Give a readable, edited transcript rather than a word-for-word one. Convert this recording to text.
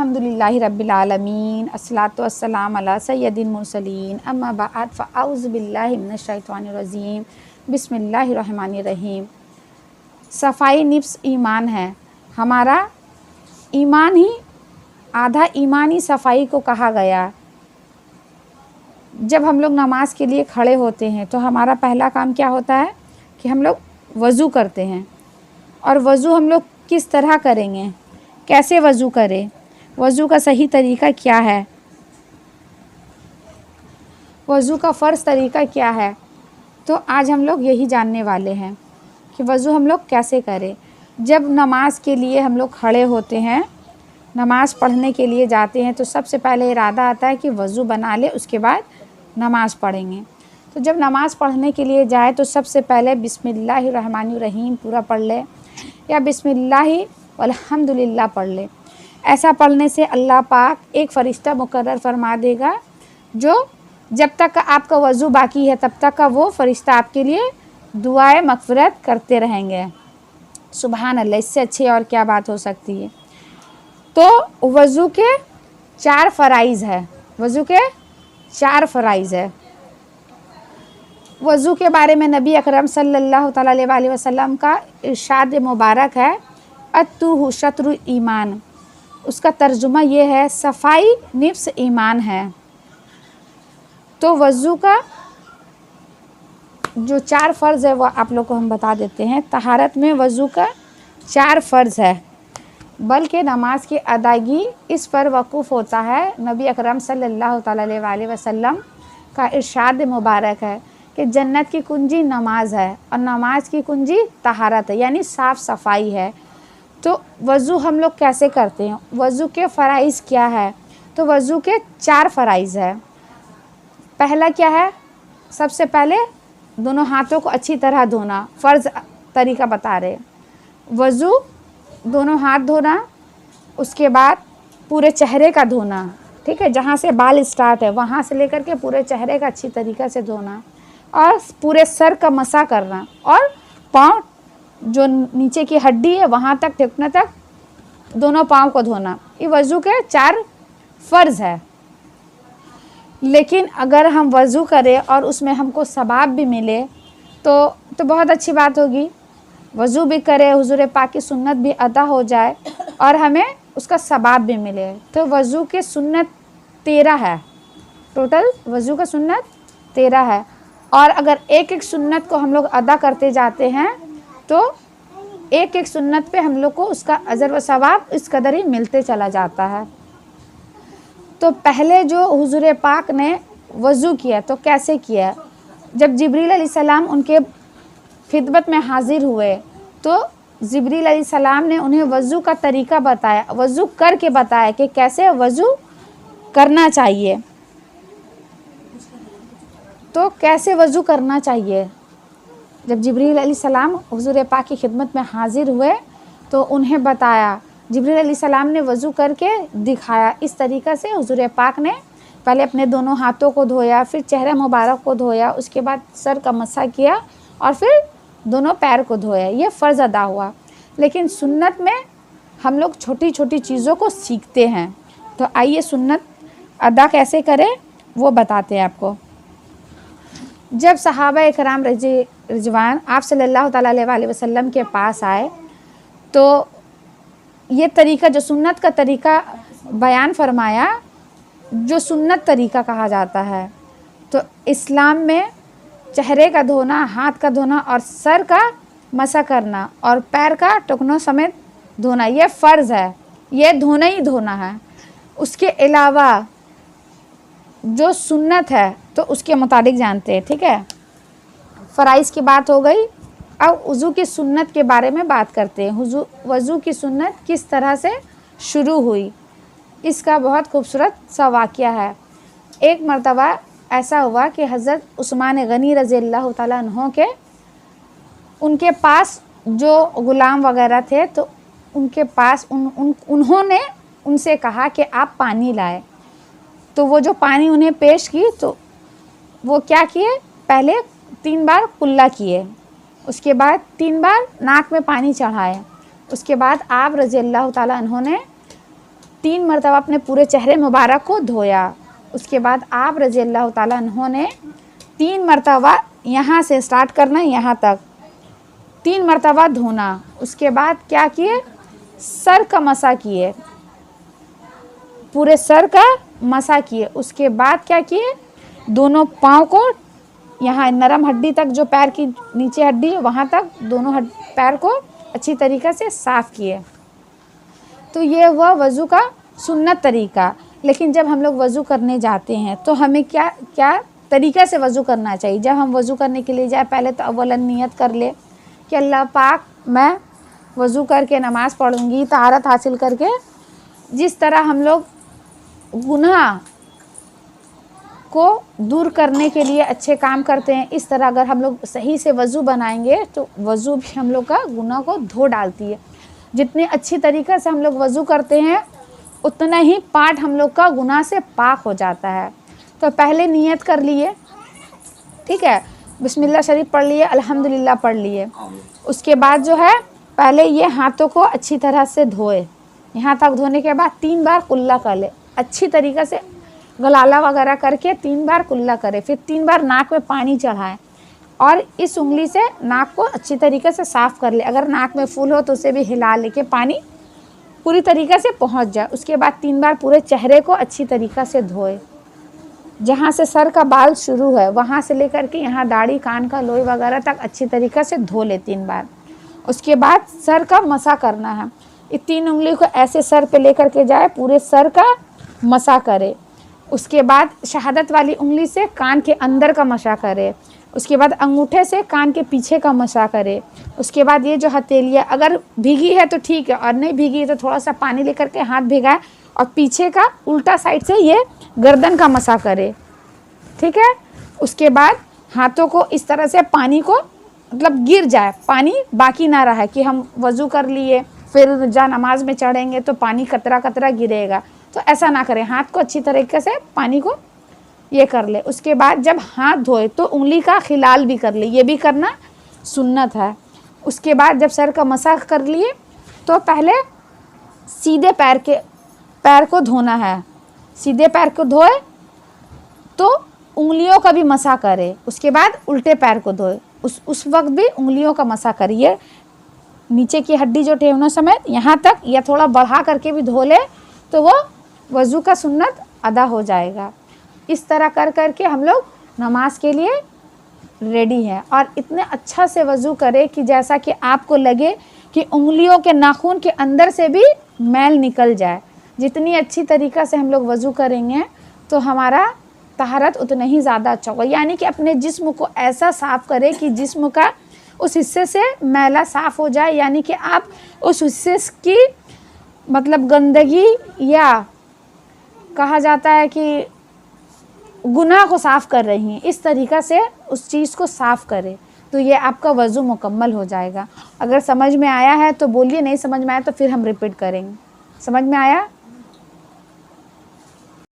अल्हम्दुलिल्लाहि रब्बिल आलमीन अस्सलातु वस्सलाम अला सय्यदिल मुरसलीन अम्मा बाद फ़अऊज़ु बिल्लाहि मिनश शैतानिर रजीम बिस्मिल्लाहिर रहमानिर रहीम। सफ़ाई निफ्स ईमान है। हमारा ईमान ही आधा ईमान ही सफ़ाई को कहा गया। जब हम लोग नमाज के लिए खड़े होते हैं तो हमारा पहला काम क्या होता है कि हम लोग वज़ू करते हैं। और वज़ू हम लोग किस तरह करेंगे, कैसे वज़ू करें, वज़ू का सही तरीका क्या है, वज़ू का फ़र्ज़ तरीका क्या है, तो आज हम लोग यही जानने वाले हैं कि वज़ू हम लोग कैसे करें। जब नमाज के लिए हम लोग खड़े होते हैं, नमाज़ पढ़ने के लिए जाते हैं, तो सबसे पहले इरादा आता है कि वज़ू बना ले, उसके बाद नमाज़ पढ़ेंगे। तो जब नमाज़ पढ़ने के लिए जाए तो सबसे पहले बिस्मिल्लाहिर रहमानिर रहीम पूरा पढ़ ले या बिस्मिल्लाहि वल्हम्दुलिल्लाह पढ़ ले। ऐसा पढ़ने से अल्लाह पाक एक फ़रिश्ता मुकर्रर फरमा देगा, जो जब तक आपका वज़ू बाकी है तब तक का वो फ़रिश्ता आपके लिए दुआए मग़फ़िरत करते रहेंगे। सुभान अल्लाह, इससे अच्छी और क्या बात हो सकती है। तो वज़ू के 4 फ़राइज़ है, वज़ू के 4 फ़राइज़ है। वज़ू के बारे में नबी अकरम सल्लल्लाहु अलैहि वसल्लम का इरशाद मुबारक है, अत्तुहु शत्रु ईमान। उसका तर्जुमा ये है, सफ़ाई निफ्स ईमान है। तो वज़ू का जो 4 फ़र्ज़ है वो आप लोग को हम बता देते हैं। तहारत में वज़ू का 4 फ़र्ज़ है, बल्कि नमाज की अदायगी इस पर वक़ूफ़ होता है। नबी अकरम सल्लल्लाहु अलैहि वसल्लम का इरशाद मुबारक है कि जन्नत की कुंजी नमाज है और नमाज की कुंजी तहारत है, यानी साफ़ सफ़ाई है। तो वज़ू हम लोग कैसे करते हैं, वज़ू के फ़राइज़ क्या है, तो वज़ू के 4 फ़राइज़ है। पहला क्या है, सबसे पहले दोनों हाथों को अच्छी तरह धोना, फ़र्ज़ तरीका बता रहे। वज़ू दोनों हाथ धोना, उसके बाद पूरे चेहरे का धोना, ठीक है, जहाँ से बाल स्टार्ट है वहाँ से लेकर के पूरे चेहरे का अच्छी तरीक़ा से धोना, और पूरे सर का मसा करना, और पाँव जो नीचे की हड्डी है वहाँ तक, ठिकने तक दोनों पाँव को धोना। ये वज़ू के 4 फ़र्ज़ है। लेकिन अगर हम वज़ू करें और उसमें हमको सवाब भी मिले तो बहुत अच्छी बात होगी। वज़ू भी करें, हुज़ूर पाक की सुन्नत भी अदा हो जाए और हमें उसका सवाब भी मिले। तो वज़ू के सुन्नत 13 है, टोटल वज़ू का सुन्नत 13 है। और अगर एक एक सुन्नत को हम लोग अदा करते जाते हैं तो एक एक सुन्नत पे हम लोग को उसका अजर व सवाब इस कदर ही मिलते चला जाता है। तो पहले जो हुज़ूर पाक ने वज़ू किया तो कैसे किया, जब जिब्रील अलैहिस्सलाम उनके खिदमत में हाज़िर हुए तो जिब्रील अलैहिस्सलाम ने उन्हें वज़ू का तरीका बताया, वज़ू करके बताया कि कैसे वज़ू करना चाहिए। तो कैसे वज़ू करना चाहिए, जब जिब्रील अलैहिस्सलाम हुज़ूर पाक की खिदमत में हाज़िर हुए तो उन्हें बताया, जिब्रील अलैहिस्सलाम ने वज़ू करके दिखाया। इस तरीक़ा से हुज़ूर पाक ने पहले अपने दोनों हाथों को धोया, फिर चेहरा मुबारक को धोया, उसके बाद सर का मसा किया और फिर दोनों पैर को धोया। ये फ़र्ज़ अदा हुआ। लेकिन सुन्नत में हम लोग छोटी छोटी चीज़ों को सीखते हैं। तो आइए सुन्नत अदा कैसे करें वो बताते हैं आपको। जब सहाबा इकराम रिजवान आप सल्लल्लाहु अलैहि वसल्लम के पास आए तो ये तरीका, जो सुन्नत का तरीका बयान फरमाया, जो सुन्नत तरीका कहा जाता है। तो इस्लाम में चेहरे का धोना, हाथ का धोना और सर का मसा करना और पैर का टुकनों समेत धोना, ये फ़र्ज़ है, ये धोना ही धोना है। उसके अलावा जो सुन्नत है तो उसके मुताबिक जानते हैं, ठीक है। फ़राइज़ की बात हो गई। अब वज़ू की सुन्नत के बारे में बात करते हैं। वज़ू की सुन्नत किस तरह से शुरू हुई, इसका बहुत खूबसूरत सा वाक़या है। एक मर्तबा ऐसा हुआ कि हज़रत उस्मान गनी रज़ियल्लाहु ताला अन्हु के उनके पास जो ग़ुलाम वग़ैरह थे तो उनके पास उन्होंने उनसे कहा कि आप पानी लाए। तो वो जो पानी उन्हें पेश की तो वो क्या किए, पहले 3 बार कुल्ला किए, उसके बाद 3 बार नाक में पानी चढ़ाए, उसके बाद आप रज़ियल्लाहु ताला अन्हु ने 3 मरतबा अपने पूरे चेहरे मुबारक को धोया। उसके बाद आप रज़ी अल्लाह ताला अन्हो ने 3 मरतबा यहाँ से स्टार्ट करना, यहाँ तक 3 मरतबा धोना। उसके बाद क्या किए, सर का मसा किए, पूरे सर का मसा किए। उसके बाद क्या किए, दोनों पाँव को यहाँ नरम हड्डी तक, जो पैर की नीचे हड्डी है वहाँ तक दोनों पैर को अच्छी तरीक़े से साफ़ किए। तो ये हुआ वज़ू का सुन्नत तरीक़ा। लेकिन जब हम लोग वज़ू करने जाते हैं तो हमें क्या क्या तरीक़े से वज़ू करना चाहिए। जब हम वज़ू करने के लिए जाए, पहले तो अव्वलन नियत कर ले कि अल्लाह पाक, मैं वज़ू करके नमाज़ पढ़ूँगी, तहारत हासिल करके। जिस तरह हम लोग गुनाह को दूर करने के लिए अच्छे काम करते हैं, इस तरह अगर हम लोग सही से वज़ू बनाएंगे तो वज़ू भी हम लोग का गुनाह को धो डालती है। जितने अच्छी तरीक़े से हम लोग वज़ू करते हैं उतना ही पार्ट हम लोग का गुनाह से पाक हो जाता है। तो पहले नियत कर लिए, ठीक है, बिस्मिल्लाह शरीफ पढ़ लिए, अल्हम्दुलिल्लाह पढ़ लिए। उसके बाद जो है पहले ये हाथों को अच्छी तरह से धोए। यहाँ तक धोने के बाद 3 बार कुल्ला कर ले, अच्छी तरीक़े से गलाला वगैरह करके 3 बार कुल्ला करे। फिर 3 बार नाक में पानी चढ़ाएं और इस उंगली से नाक को अच्छी तरीके से साफ़ कर ले। अगर नाक में फूल हो तो उसे भी हिला ले के पानी पूरी तरीक़े से पहुंच जाए। उसके बाद 3 बार पूरे चेहरे को अच्छी तरीक़े से धोए। जहाँ से सर का बाल शुरू है वहाँ से लेकर के यहाँ दाढ़ी, कान का लोई वगैरह तक अच्छी तरीक़े से धो ले 3 बार। उसके बाद सर का मसा करना है। ये 3 उंगली को ऐसे सर पे लेकर के जाए, पूरे सर का मसा करे। उसके बाद शहादत वाली उंगली से कान के अंदर का मसा करे। उसके बाद अंगूठे से कान के पीछे का मसा करे। उसके बाद ये जो हथेलियाँ अगर भीगी है तो ठीक है, और नहीं भीगी है तो थोड़ा सा पानी लेकर के हाथ भिगाए और पीछे का उल्टा साइड से ये गर्दन का मसा करे, ठीक है। उसके बाद हाथों को इस तरह से पानी को मतलब गिर जाए, पानी बाकी ना रहे कि हम वज़ू कर लिए फिर जा नमाज में चढ़ेंगे तो पानी कतरा कतरा गिरेगा, तो ऐसा ना करें। हाथ को अच्छी तरीके से पानी को ये कर ले। उसके बाद जब हाथ धोए तो उंगली का खिलाल भी कर ले, ये भी करना सुन्नत है। उसके बाद जब सर का मसा कर लिए तो पहले सीधे पैर को धोना है। सीधे पैर को धोए तो उंगलियों का भी मसा करे। उसके बाद उल्टे पैर को धोए, उस वक्त भी उंगलियों का मसा करिए। नीचे की हड्डी जो ठेवनों समेत यहाँ तक या थोड़ा बढ़ा करके भी धो ले तो वो वज़ू का सुन्नत अदा हो जाएगा। इस तरह कर करके हम लोग नमाज के लिए रेडी हैं। और इतने अच्छा से वज़ू करें कि जैसा कि आपको लगे कि उंगलियों के नाखून के अंदर से भी मैल निकल जाए। जितनी अच्छी तरीक़ा से हम लोग वज़ू करेंगे तो हमारा तहारत उतना ही ज़्यादा अच्छा होगा। यानी कि अपने जिस्म को ऐसा साफ़ करें कि जिस्म का उस हिस्से से मैला साफ़ हो जाए। यानी कि आप उस हिस्से की मतलब गंदगी या कहा जाता है कि गुनाह को साफ़ कर रही हैं, इस तरीक़ा से उस चीज़ को साफ़ करें तो ये आपका वज़ू मुकम्मल हो जाएगा। अगर समझ में आया है तो बोलिए, नहीं समझ में आया तो फिर हम रिपीट करेंगे। समझ में आया?